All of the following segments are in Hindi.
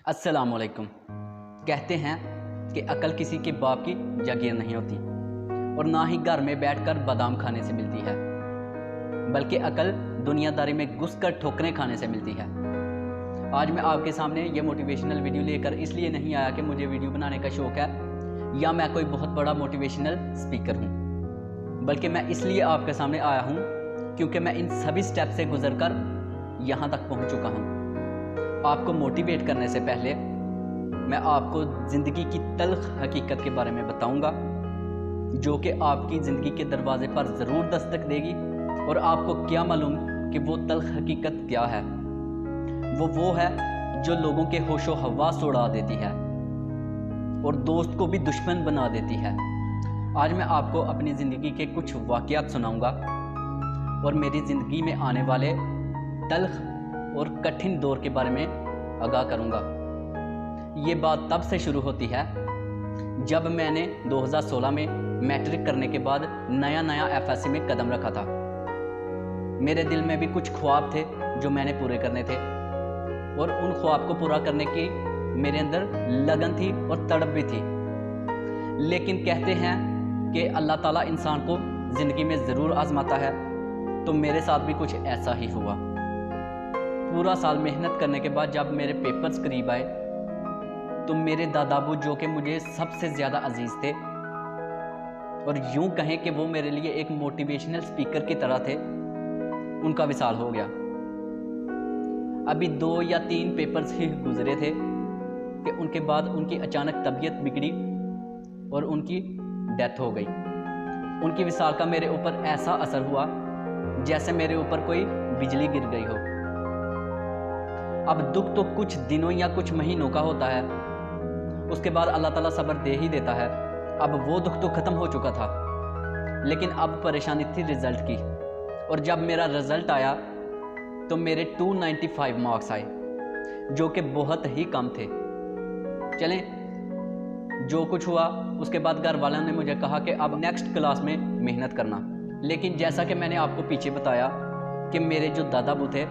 अस्सलामुअलैकुम। कहते हैं कि अकल किसी के बाप की जागीर नहीं होती और ना ही घर में बैठकर बादाम खाने से मिलती है, बल्कि अकल दुनियादारी में घुसकर ठोकरें खाने से मिलती है। आज मैं आपके सामने ये मोटिवेशनल वीडियो लेकर इसलिए नहीं आया कि मुझे वीडियो बनाने का शौक़ है या मैं कोई बहुत बड़ा मोटिवेशनल स्पीकर हूँ, बल्कि मैं इसलिए आपके सामने आया हूँ क्योंकि मैं इन सभी स्टेप से गुजरकर यहाँ तक पहुँच चुका हूँ। आपको मोटिवेट करने से पहले मैं आपको ज़िंदगी की तल्ख हकीकत के बारे में बताऊंगा, जो कि आपकी ज़िंदगी के दरवाजे पर ज़रूर दस्तक देगी। और आपको क्या मालूम कि वो तल्ख हकीकत क्या है? वो है जो लोगों के होशो हवास उड़ा देती है और दोस्त को भी दुश्मन बना देती है। आज मैं आपको अपनी ज़िंदगी के कुछ वाक़यात सुनाऊंगा और मेरी ज़िंदगी में आने वाले तल्ख और कठिन दौर के बारे में आगाह करूंगा। ये बात तब से शुरू होती है जब मैंने 2016 में मैट्रिक करने के बाद नया एफएससी में कदम रखा था। मेरे दिल में भी कुछ ख्वाब थे जो मैंने पूरे करने थे और उन ख्वाब को पूरा करने की मेरे अंदर लगन थी और तड़प भी थी। लेकिन कहते हैं कि अल्लाह ताला इंसान को ज़िंदगी में ज़रूर आजमाता है, तो मेरे साथ भी कुछ ऐसा ही हुआ। पूरा साल मेहनत करने के बाद जब मेरे पेपर्स करीब आए तो मेरे दादाबू, जो कि मुझे सबसे ज़्यादा अजीज़ थे और यूं कहें कि वो मेरे लिए एक मोटिवेशनल स्पीकर की तरह थे, उनका विसाल हो गया। अभी 2 या 3 पेपर्स ही गुजरे थे कि उनके बाद उनकी अचानक तबीयत बिगड़ी और उनकी डेथ हो गई। उनकी विसाल का मेरे ऊपर ऐसा असर हुआ जैसे मेरे ऊपर कोई बिजली गिर गई हो। अब दुख तो कुछ दिनों या कुछ महीनों का होता है, उसके बाद अल्लाह ताला सब्र दे ही देता है। अब वो दुख तो ख़त्म हो चुका था, लेकिन अब परेशानी थी रिज़ल्ट की। और जब मेरा रिज़ल्ट आया तो मेरे 295 मार्क्स आए, जो कि बहुत ही कम थे। चलें, जो कुछ हुआ उसके बाद घर वालों ने मुझे कहा कि अब नेक्स्ट क्लास में मेहनत करना। लेकिन जैसा कि मैंने आपको पीछे बताया कि मेरे जो दादाबू थे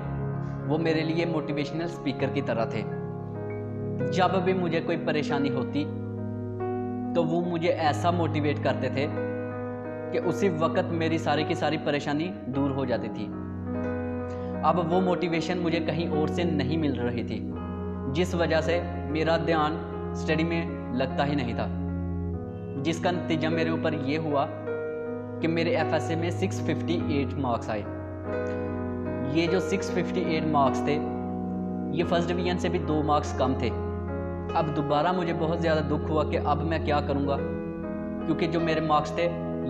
वो मेरे लिए मोटिवेशनल स्पीकर की तरह थे। जब भी मुझे कोई परेशानी होती तो वो मुझे ऐसा मोटिवेट करते थे कि उसी वक्त मेरी सारी की सारी परेशानी दूर हो जाती थी। अब वो मोटिवेशन मुझे कहीं और से नहीं मिल रही थी, जिस वजह से मेरा ध्यान स्टडी में लगता ही नहीं था, जिसका नतीजा मेरे ऊपर ये हुआ कि मेरे एफएससी में 658 मार्क्स आए। ये जो 658 मार्क्स थे, ये फर्स्ट डिवीजन से भी 2 मार्क्स कम थे। अब दोबारा मुझे बहुत ज़्यादा दुख हुआ कि अब मैं क्या करूँगा, क्योंकि जो मेरे मार्क्स थे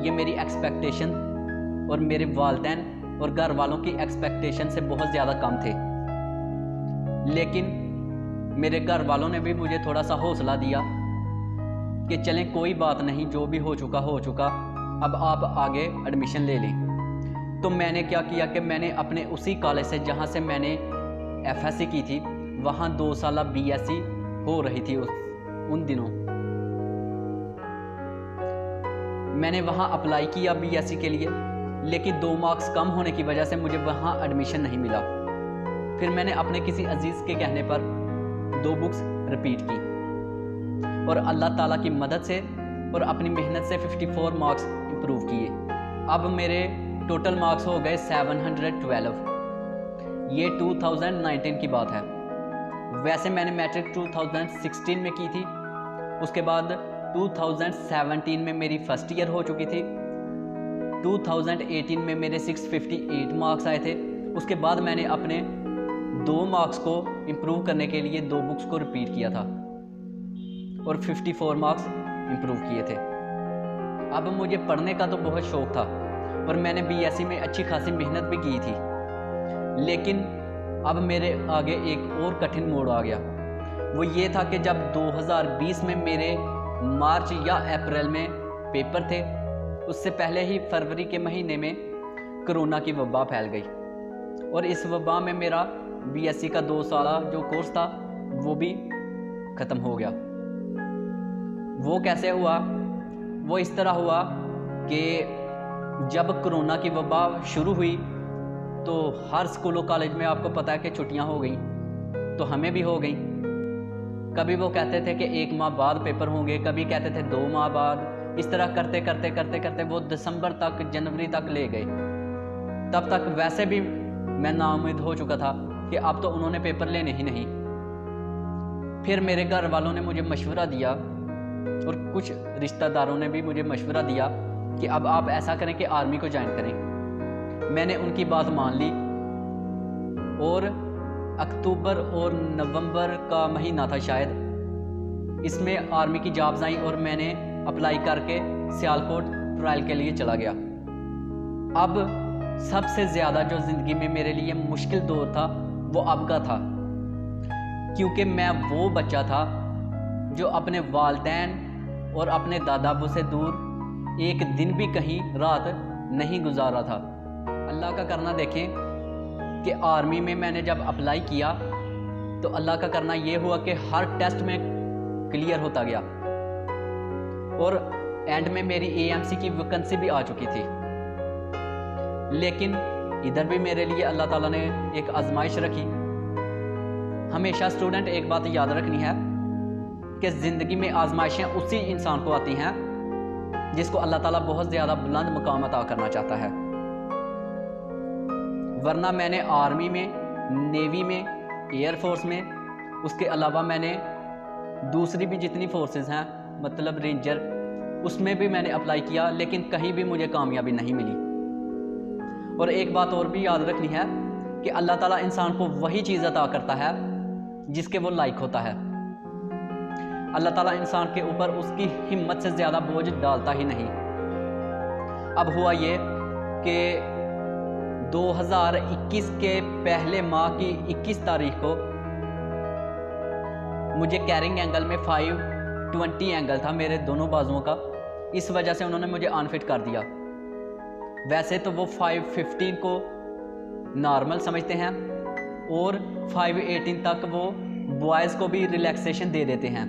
ये मेरी एक्सपेक्टेशन और मेरे वालिदैन और घर वालों की एक्सपेक्टेशन से बहुत ज़्यादा कम थे। लेकिन मेरे घर वालों ने भी मुझे थोड़ा सा हौसला दिया कि चलें, कोई बात नहीं, जो भी हो चुका हो चुका, अब आप आगे एडमिशन ले लें। तो मैंने क्या किया कि मैंने अपने उसी कॉलेज से जहाँ से मैंने एफएससी की थी, वहाँ 2 साल बीएससी हो रही थी उन दिनों, मैंने वहाँ अप्लाई किया बीएससी के लिए, लेकिन 2 मार्क्स कम होने की वजह से मुझे वहाँ एडमिशन नहीं मिला। फिर मैंने अपने किसी अजीज़ के कहने पर 2 बुक्स रिपीट की और अल्लाह ताला की मदद से और अपनी मेहनत से 54 मार्क्स इम्प्रूव किए। अब मेरे टोटल मार्क्स हो गए 712। ये 2019 की बात है। वैसे मैंने मैट्रिक 2016 में की थी, उसके बाद 2017 में मेरी फर्स्ट ईयर हो चुकी थी। 2018 में मेरे 658 मार्क्स आए थे। उसके बाद मैंने अपने 2 मार्क्स को इम्प्रूव करने के लिए 2 बुक्स को रिपीट किया था और 54 मार्क्स इम्प्रूव किए थे। अब मुझे पढ़ने का तो बहुत शौक़ था और मैंने बीएससी में अच्छी खासी मेहनत भी की थी, लेकिन अब मेरे आगे एक और कठिन मोड़ आ गया। वो ये था कि जब 2020 में मेरे मार्च या अप्रैल में पेपर थे, उससे पहले ही फरवरी के महीने में कोरोना की वबा फैल गई और इस वबा में मेरा बीएससी का 2 साल जो कोर्स था वो भी ख़त्म हो गया। वो कैसे हुआ? वो इस तरह हुआ कि जब कोरोना की वबा शुरू हुई तो हर स्कूलों कॉलेज में आपको पता है कि छुट्टियां हो गई, तो हमें भी हो गई। कभी वो कहते थे कि 1 माह बाद पेपर होंगे, कभी कहते थे 2 माह बाद। इस तरह करते करते करते करते वो दिसंबर तक, जनवरी तक ले गए। तब तक वैसे भी मैं नाउम्मीद हो चुका था कि अब तो उन्होंने पेपर लेने ही नहीं। फिर मेरे घर वालों ने मुझे मशवरा दिया और कुछ रिश्तेदारों ने भी मुझे मशवरा दिया कि अब आप ऐसा करें कि आर्मी को ज्वाइन करें। मैंने उनकी बात मान ली और अक्टूबर और नवंबर का महीना था शायद, इसमें आर्मी की जॉब्स आई और मैंने अप्लाई करके सियालकोट ट्रायल के लिए चला गया। अब सबसे ज़्यादा जो ज़िंदगी में मेरे लिए मुश्किल दौर था वो अब का था, क्योंकि मैं वो बच्चा था जो अपने वालिदैन और अपने दादा अब्बू से दूर एक दिन भी कहीं रात नहीं गुजारा था। अल्लाह का करना देखें कि आर्मी में मैंने जब अप्लाई किया तो अल्लाह का करना ये हुआ कि हर टेस्ट में क्लियर होता गया और एंड में मेरी AMC की वैकेंसी भी आ चुकी थी। लेकिन इधर भी मेरे लिए अल्लाह ताला ने एक आजमाइश रखी। हमेशा स्टूडेंट एक बात याद रखनी है कि ज़िंदगी में आजमाइशें उसी इंसान को आती हैं जिसको अल्लाह ताला बहुत ज़्यादा बुलंद मकाम अता करना चाहता है। वरना मैंने आर्मी में, नेवी में, एयरफोर्स में, उसके अलावा मैंने दूसरी भी जितनी फोर्सेस हैं मतलब रेंजर, उसमें भी मैंने अप्लाई किया, लेकिन कहीं भी मुझे कामयाबी नहीं मिली। और एक बात और भी याद रखनी है कि अल्लाह ताला इंसान को वही चीज़ अता करता है जिसके वो लायक होता है। अल्लाह ताला इंसान के ऊपर उसकी हिम्मत से ज़्यादा बोझ डालता ही नहीं। अब हुआ ये कि 2021 के पहले माह की 21 तारीख को मुझे कैरिंग एंगल में 520 एंगल था मेरे दोनों बाजुओं का। इस वजह से उन्होंने मुझे अनफिट कर दिया। वैसे तो वो 515 को नॉर्मल समझते हैं और 518 तक वो बॉयज़ को भी रिलैक्सेशन दे देते हैं,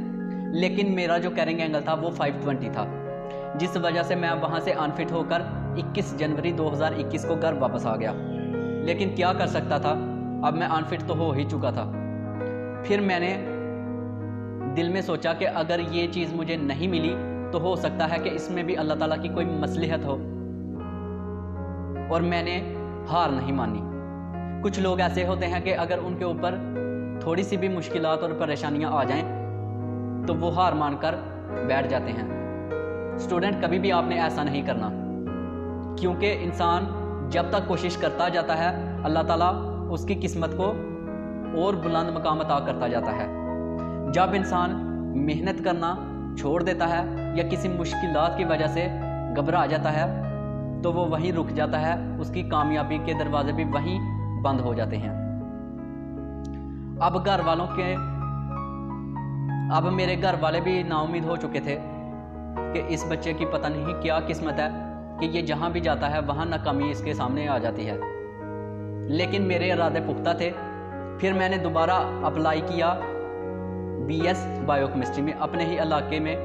लेकिन मेरा जो कैरिंग एंगल था वो 520 था, जिस वजह से मैं वहाँ से अनफिट होकर 21 जनवरी 2021 को घर वापस आ गया। लेकिन क्या कर सकता था, अब मैं अनफिट तो हो ही चुका था। फिर मैंने दिल में सोचा कि अगर ये चीज़ मुझे नहीं मिली तो हो सकता है कि इसमें भी अल्लाह ताला की कोई मसलहत हो, और मैंने हार नहीं मानी। कुछ लोग ऐसे होते हैं कि अगर उनके ऊपर थोड़ी सी भी मुश्किलात और परेशानियां आ जाएं तो वो हार मानकर बैठ जाते हैं। स्टूडेंट, कभी भी आपने ऐसा नहीं करना, क्योंकि इंसान जब तक कोशिश करता जाता है अल्लाह ताला उसकी किस्मत को और बुलंद मकाम अता करता जाता है। जब इंसान मेहनत करना छोड़ देता है या किसी मुश्किलात की वजह से घबरा जाता है तो वो वहीं रुक जाता है, उसकी कामयाबी के दरवाजे भी वहीं बंद हो जाते हैं। अब मेरे घर वाले भी नाउम्मीद हो चुके थे कि इस बच्चे की पता नहीं क्या किस्मत है कि ये जहाँ भी जाता है वहाँ नाकामी इसके सामने आ जाती है। लेकिन मेरे इरादे पुख्ता थे। फिर मैंने दोबारा अप्लाई किया BS बायोकेमिस्ट्री में, अपने ही इलाके में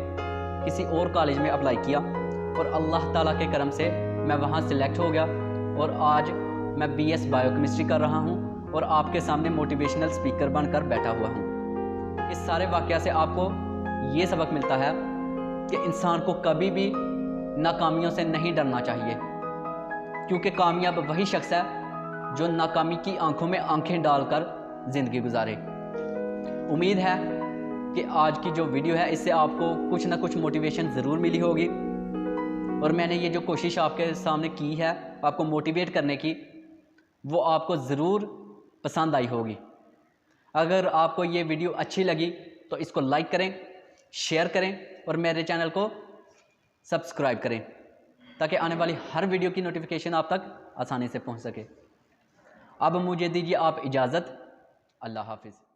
किसी और कॉलेज में अप्लाई किया और अल्लाह ताला के करम से मैं वहाँ सिलेक्ट हो गया और आज मैं BS बायोकेमिस्ट्री कर रहा हूँ और आपके सामने मोटिवेशनल स्पीकर बनकर बैठा हुआ हूँ। इस सारे वाक़या से आपको ये सबक मिलता है कि इंसान को कभी भी नाकामियों से नहीं डरना चाहिए, क्योंकि कामयाब वही शख्स है जो नाकामी की आंखों में आंखें डालकर ज़िंदगी गुजारे। उम्मीद है कि आज की जो वीडियो है इससे आपको कुछ ना कुछ मोटिवेशन ज़रूर मिली होगी, और मैंने ये जो कोशिश आपके सामने की है आपको मोटिवेट करने की, वो आपको ज़रूर पसंद आई होगी। अगर आपको ये वीडियो अच्छी लगी तो इसको लाइक करें, शेयर करें और मेरे चैनल को सब्सक्राइब करें, ताकि आने वाली हर वीडियो की नोटिफिकेशन आप तक आसानी से पहुंच सके। अब मुझे दीजिए आप इजाज़त। अल्लाह हाफिज़।